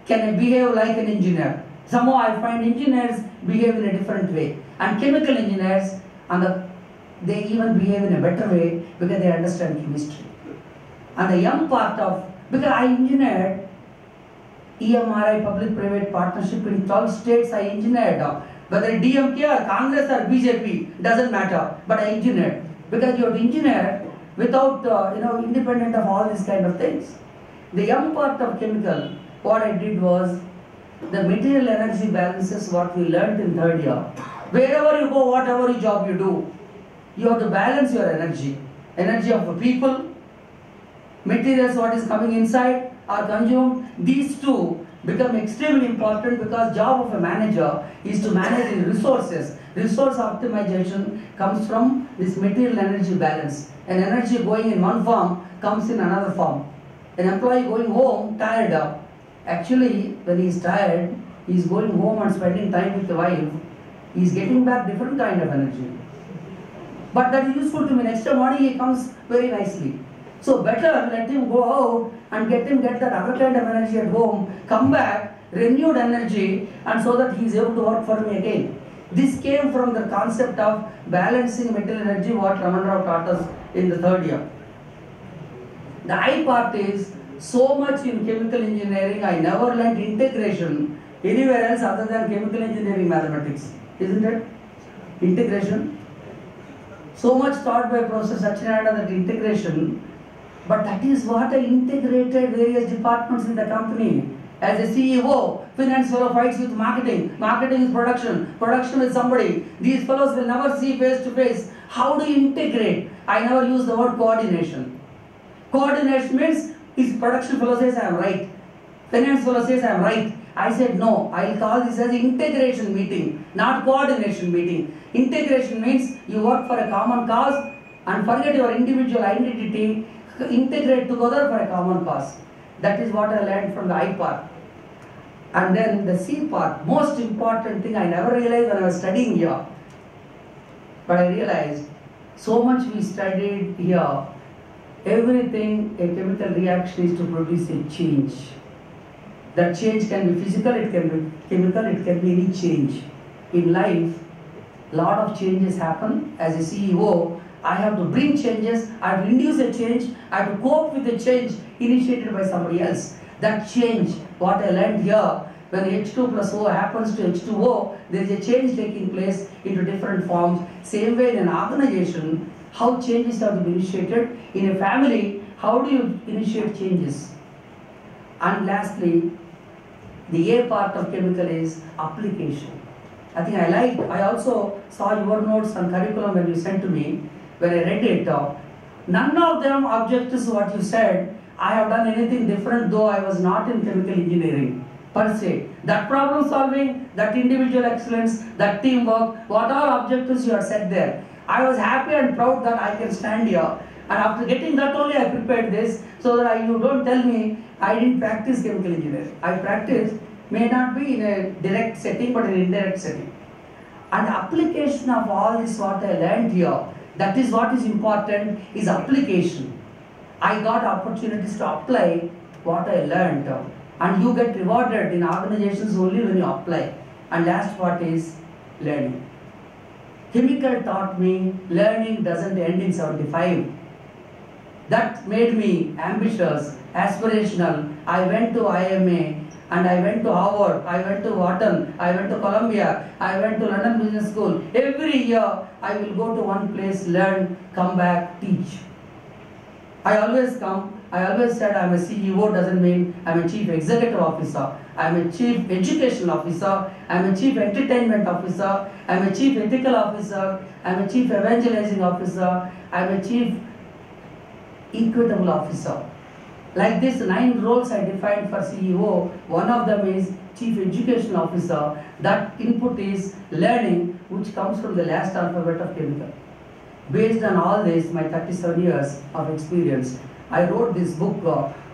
can I behave like an engineer? Somehow I find engineers behave in a different way. And chemical engineers, they even behave in a better way because they understand chemistry. And the young part of, because I engineered EMRI, public-private partnership in 12 states. I engineered. Whether DMK or Congress or BJP, doesn't matter. But I engineered. Because you have to engineer without, independent of all these kind of things. The young part of chemical, what I did was, the material energy balances what we learned in third year. Wherever you go, whatever job you do, you have to balance your energy. Energy of the people, materials what is coming inside are consumed. These two become extremely important because job of a manager is to manage the resources. Resource optimization comes from this material energy balance. An energy going in one form comes in another form. An employee going home tired up. Actually, when he is tired, he is going home and spending time with the wife. He is getting back different kind of energy. But that is useful to me. Next morning he comes very nicely. So better let him go out and get that other kind of energy at home, come back, renewed energy, and so that he is able to work for me again. This came from the concept of balancing material energy, what Raman Rao taught us in the third year. The I part is, so much in chemical engineering, I never learned integration anywhere else other than chemical engineering mathematics. Isn't it? Integration. So much taught by Professor Satyanarayana, that integration, but that is what I integrated various departments in the company. As a CEO, finance fellow fights with marketing. Marketing is production. Production is somebody. These fellows will never see face to face. How do you integrate? I never use the word coordination. Coordination means, if production fellow says I am right, finance fellow says I am right, I said no, I will call this as integration meeting, not coordination meeting. Integration means you work for a common cause and forget your individual identity, integrate together for a common cause. That is what I learned from the I part. And then the C part, most important thing I never realized when I was studying here. But I realized, so much we studied here, everything, a chemical reaction is to produce a change. That change can be physical, it can be chemical, it can be any change. In life, lot of changes happen. As a CEO, I have to bring changes, I have to induce a change, I have to cope with a change initiated by somebody else. That change, what I learned here, when H2 plus O happens to H2O, there is a change taking place into different forms. Same way in an organization, how changes have to be initiated. In a family, how do you initiate changes? And lastly, the A part of chemical is application. I think I also saw your notes on curriculum when you sent to me. When I read it, none of them objects to what you said. I have done anything different, though I was not in chemical engineering per se. That problem solving, that individual excellence, that teamwork, what all objectives you have said there. I was happy and proud that I can stand here. And after getting that only, I prepared this, so that you don't tell me I didn't practice chemical engineering. I practiced, may not be in a direct setting, but in an indirect setting. And the application of all this what I learned here, that is what is important, is application. I got opportunities to apply what I learned. And you get rewarded in organizations only when you apply. And last part is learning. Chemical taught me learning doesn't end in 75. That made me ambitious, aspirational. I went to IMA and I went to Harvard, I went to Wharton, I went to Columbia, I went to London Business School. Every year I will go to one place, learn, come back, teach. I always come. I always said I am a CEO doesn't mean I am a chief executive officer. I am a chief education officer. I am a chief entertainment officer. I am a chief ethical officer. I am a chief evangelizing officer. I am a chief equitable officer. Like this 9 roles I defined for CEO, one of them is chief education officer. That input is learning, which comes from the last alphabet of chemical. Based on all this, my 37 years of experience, I wrote this book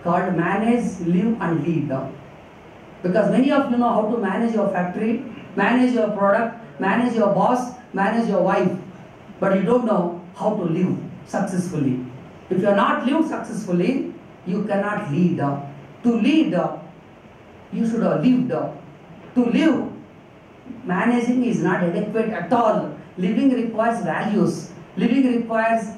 called Manage, Live and Lead. Because many of you know how to manage your factory, manage your product, manage your boss, manage your wife. But you don't know how to live successfully. If you are not lived successfully, you cannot lead. To lead, You should have lived. To live, managing is not adequate at all. Living requires values. Living requires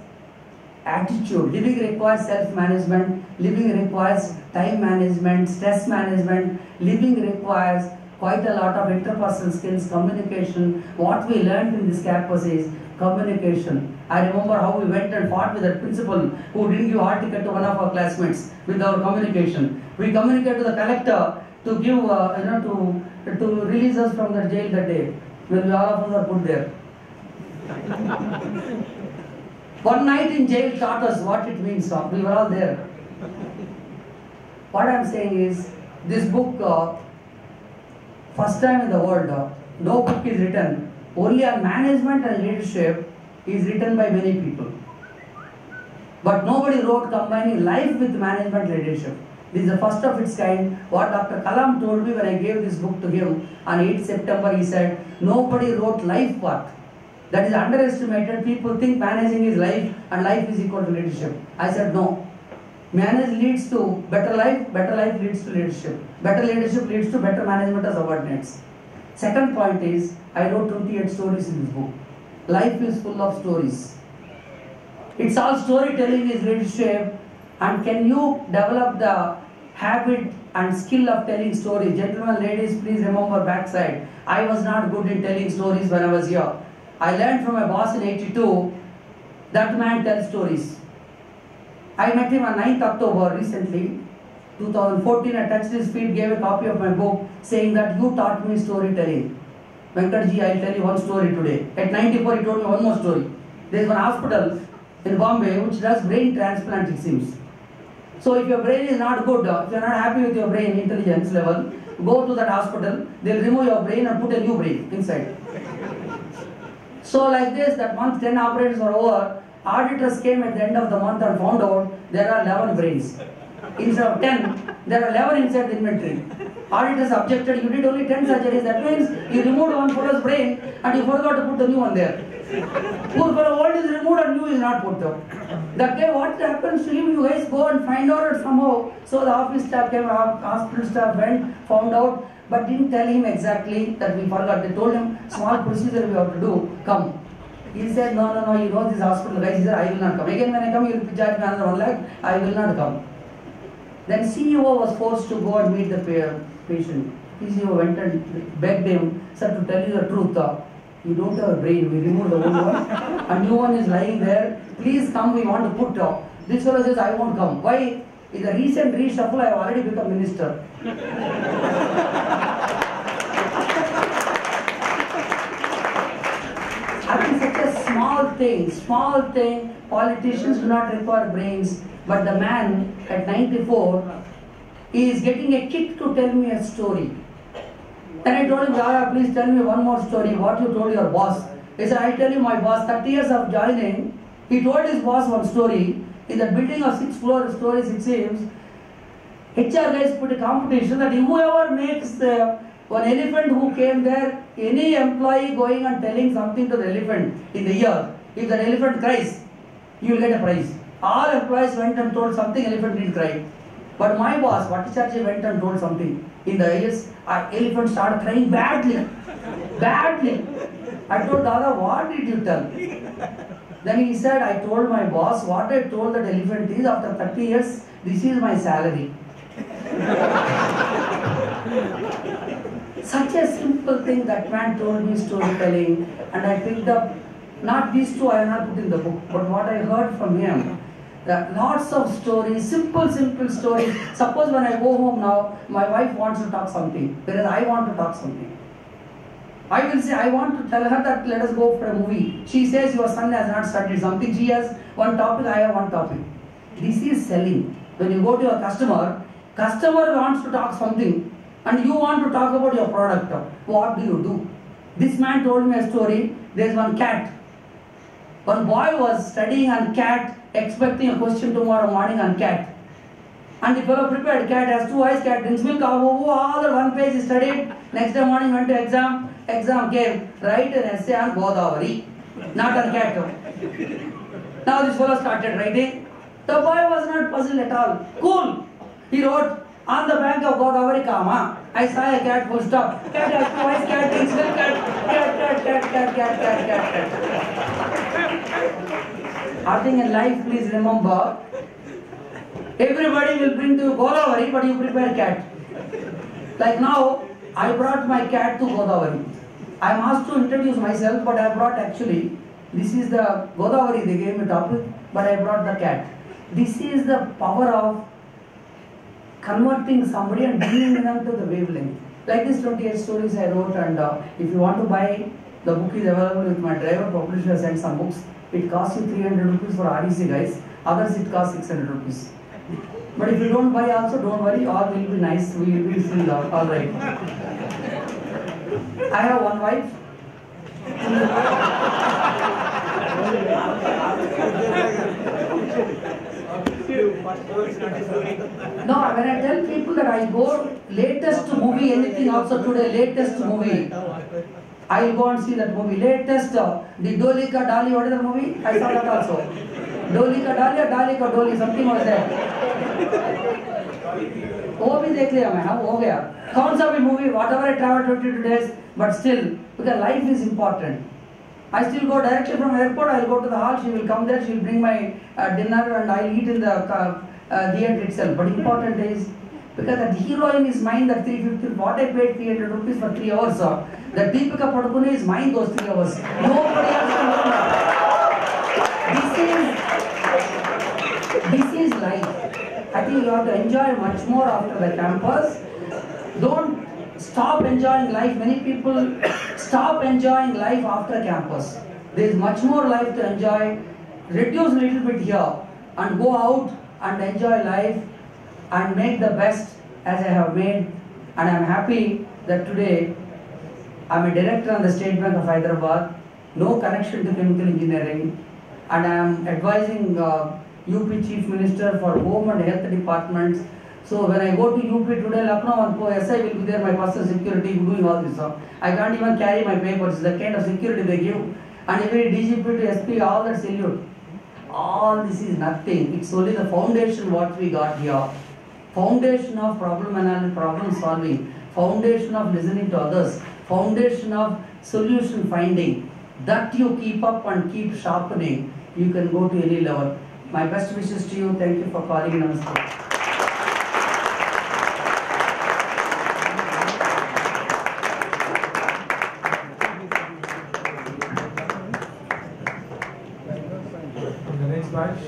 attitude. Living requires self-management. Living requires time management, stress management. Living requires quite a lot of interpersonal skills, communication. What we learned in this campus is communication. I remember how we went and fought with that principal who didn't give hall ticket to one of our classmates with our communication. We communicated to the collector to give, to release us from the jail that day when we all of us are put there. One night in jail taught us what it means. We were all there. What I am saying is, this book, first time in the world, no book is written. Only on management and leadership is written by many people. But nobody wrote combining life with management leadership. This is the first of its kind. What Dr. Kalam told me when I gave this book to him on 8th September, he said, nobody wrote life part. That is underestimated. People think managing is life and life is equal to leadership. I said no. Manage leads to better life leads to leadership. Better leadership leads to better management of subordinates. Second point is, I wrote 28 stories in this book. Life is full of stories. It's all storytelling is leadership. And can you develop the habit and skill of telling stories? Gentlemen, ladies, please remember backside. I was not good in telling stories when I was here. I learned from my boss in 82, that man tells stories. I met him on 9th October recently, 2014. I touched his feet, gave a copy of my book, saying that you taught me storytelling. Venkat ji, I'll tell you one story today. At 94, he told me one more story. There is one hospital in Bombay which does brain transplant, it seems. So if your brain is not good, if you are not happy with your brain intelligence level, go to that hospital, they'll remove your brain and put a new brain inside. So like this, that month 10 operations were over, auditors came at the end of the month and found out there are 11 brains. Instead of 10, there are 11 inside the inventory. Auditors objected, you did only 10 surgeries, that means you removed one fellow's brain and you forgot to put the new one there. Poor fellow, old is removed and new is not put there. That guy, what happens to him, you guys go and find out somehow. So the office staff came, hospital staff went, found out, but didn't tell him exactly that we forgot. They told him, small procedure we have to do, come. He said, no, you know this hospital guys. He said, I will not come. Again when I come, you will charge me another 1 lakh, I will not come. Then CEO was forced to go and meet the patient. CEO went and begged him, sir, to tell you the truth, you don't have a brain, we removed the old one, a new one is lying there, please come, we want to put. This fellow says, I won't come. Why? In the recent reshuffle, I have already become minister. I think such a small thing, politicians do not require brains, but the man at 94 is getting a kick to tell me a story. Then I told him, Rara, please tell me one more story, what you told your boss. He said, I tell you my boss, 30 years of joining, he told his boss one story. In the building of 6 floor stories, it seems, HR guys put a competition that whoever makes one elephant who came there, any employee going and telling something to the elephant in the year, if the elephant cries, you will get a prize. All employees went and told something, elephant didn't cry. But my boss, Bhattacharya, went and told something. In the years, elephant started crying badly. I told Dada, what did you tell? Then he said, I told my boss, what I told that elephant is, after 30 years, this is my salary. Such a simple thing, that man told me storytelling, and I picked up, not these two I have not put in the book, but what I heard from him. Lots of stories, simple stories. Suppose when I go home now, my wife wants to talk something, whereas I want to talk something. I will say, I want to tell her that let us go for a movie. She says, your son has not studied something. She has one topic, I have one topic. This is selling. When you go to a customer wants to talk something, and you want to talk about your product. What do? This man told me a story. There is one cat. One boy was studying on cat, expecting a question tomorrow morning on cat. And the fellow prepared, cat has 2 eyes, cat drinks milk, all the 1 page he studied. Next day morning went to exam came, write an essay on Godavari, not on cat. Now this fellow started writing. The boy was not puzzled at all. Cool. He wrote, On the bank of Godavari Kama, I saw a cat full stop. Cat, twice cat, things will cat. I think in life, please remember, everybody will bring to Godavari, but you prepare cat. Like now, I brought my cat to Godavari. I am asked to introduce myself, but I brought actually, this is the Godavari, they gave me topic, but I brought the cat. This is the power of converting somebody and bringing them to the wavelength. Like this 28 stories I wrote, and if you want to buy, the book is available with my driver publisher, sent some books. It costs you 300 rupees for RDC guys, others it costs 600 rupees. But if you don't buy also, don't worry, all will be nice, we will be still all right. I have one wife. No, when I tell people that I go latest movie, anything also today, latest movie, I will go and see that movie. Latest, the Dolika Dali, what is the movie? I saw that also. Dolika Dali or Dalika Doli, something was there. वो भी देख लिया मैं, हाँ हो गया. कौन सा भी movie, whatever I travel 22 days, but still, because life is important. I still go directly from airport, I will go to the hall, she will come there, she will bring my dinner and I will eat in the theatre itself. But important is, because that hero in his mind, that 350, what I paid 300 rupees for 3 hours, the Deepika Padukone is mine those 3 hours. Nobody else can learn that. This is life. I think you have to enjoy much more after the campus. Don't stop enjoying life. Many people stop enjoying life after campus. There is much more life to enjoy. Reduce a little bit here and go out and enjoy life and make the best as I have made. And I am happy that today I am a director on the State Bank of Hyderabad, no connection to chemical engineering, and I am advising UP Chief Minister for Home and Health Departments. So when I go to UP today, Lucknow and SI will be there, my personal security, doing all this. I can't even carry my papers, the kind of security they give. And every DGP to SP, all that salute. All this is nothing. It's only the foundation what we got here. Foundation of problem analysis, problem solving. Foundation of listening to others. Foundation of solution finding. That you keep up and keep sharpening. You can go to any level. My best wishes to you. Thank you for calling. Namaste. Batch,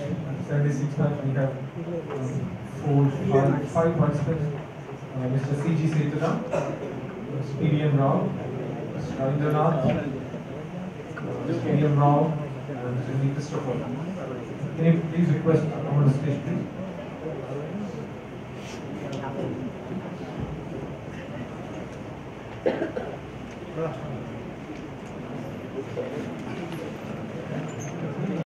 76 batch, we have five participants. Mr. C.G. Setuna, Mr. P.D.M. Rao, Mr. Ravindranath, Mr. P.D.M. Rao, and Mr. V. Christopher. Can you please request come on the stage, please?